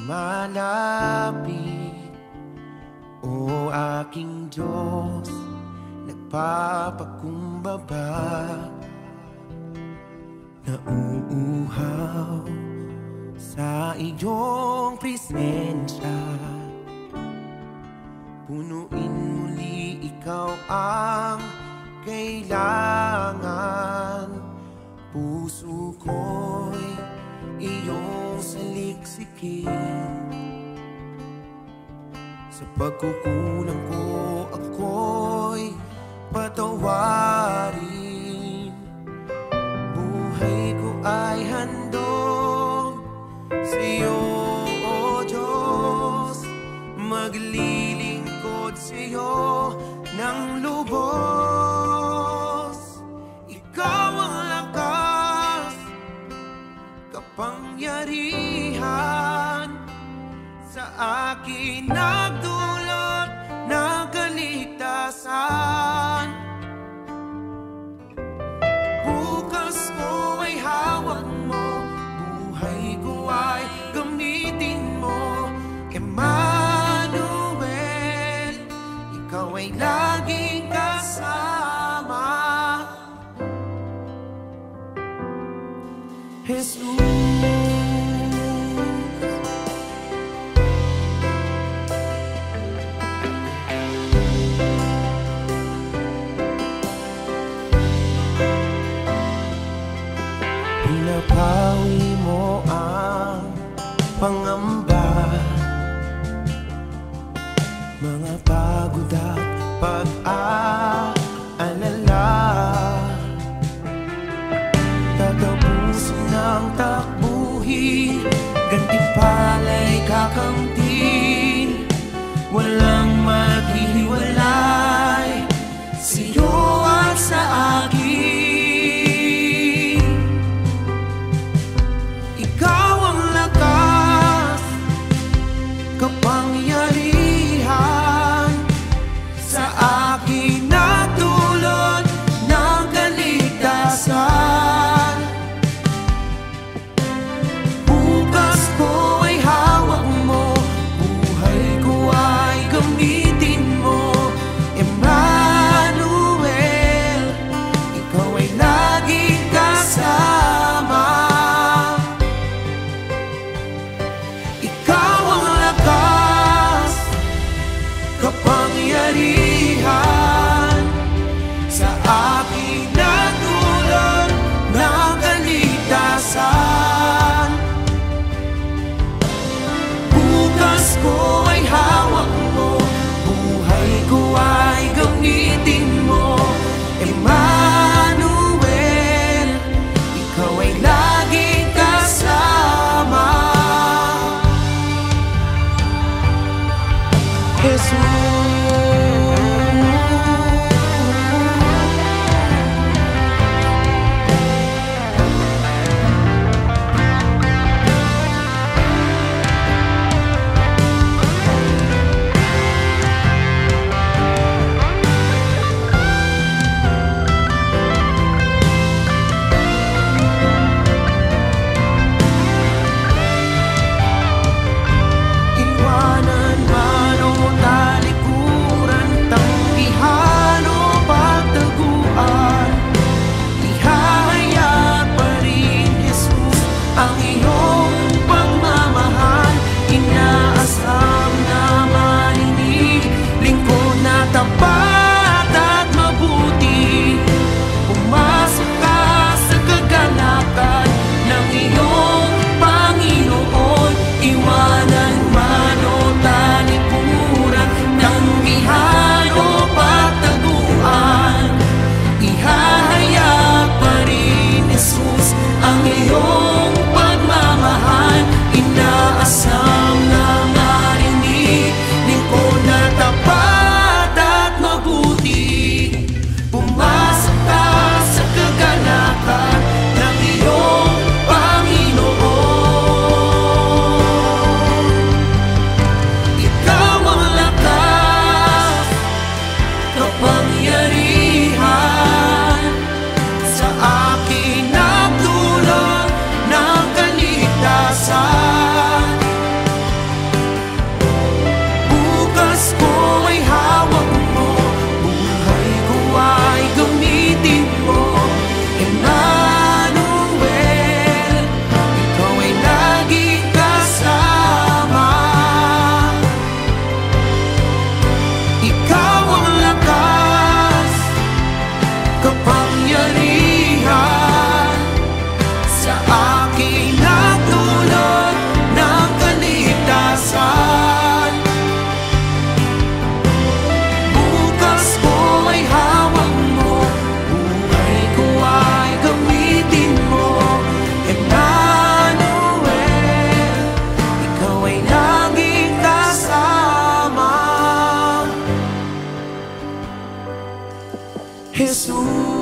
lumalapit. O aking Diyos, nagpapakumbaba, nauuhaw sa iyong presensya. Punuin muli, ikaw ang kailangan. Puso ko'y iyong saliksikin. Sa pagkukulang ko, ako'y patawarin. Buhay ko ay handog sa'yo, O Diyos. Maglilingkod sa'yo ng lubos. Ikaw ang lakas, kapangyarihan sa akin nagdulot ng kaligtasan. Bukas ko ay hawak mo, buhay ko ay gamitin mo. Emmanuel, ikaw ay laging kasama. Jesus, pinapawi mo ang pangamba, mga pagod at pag-aalala. Tatapusin ng takbuhin, gantimpala'y kakamtin. Walang maghihiwalay sa'yo at sa akin. Ikaw ang lakas, kapangyarihan sa akin nagdulot ng kaligtasan. Bukas Jesus.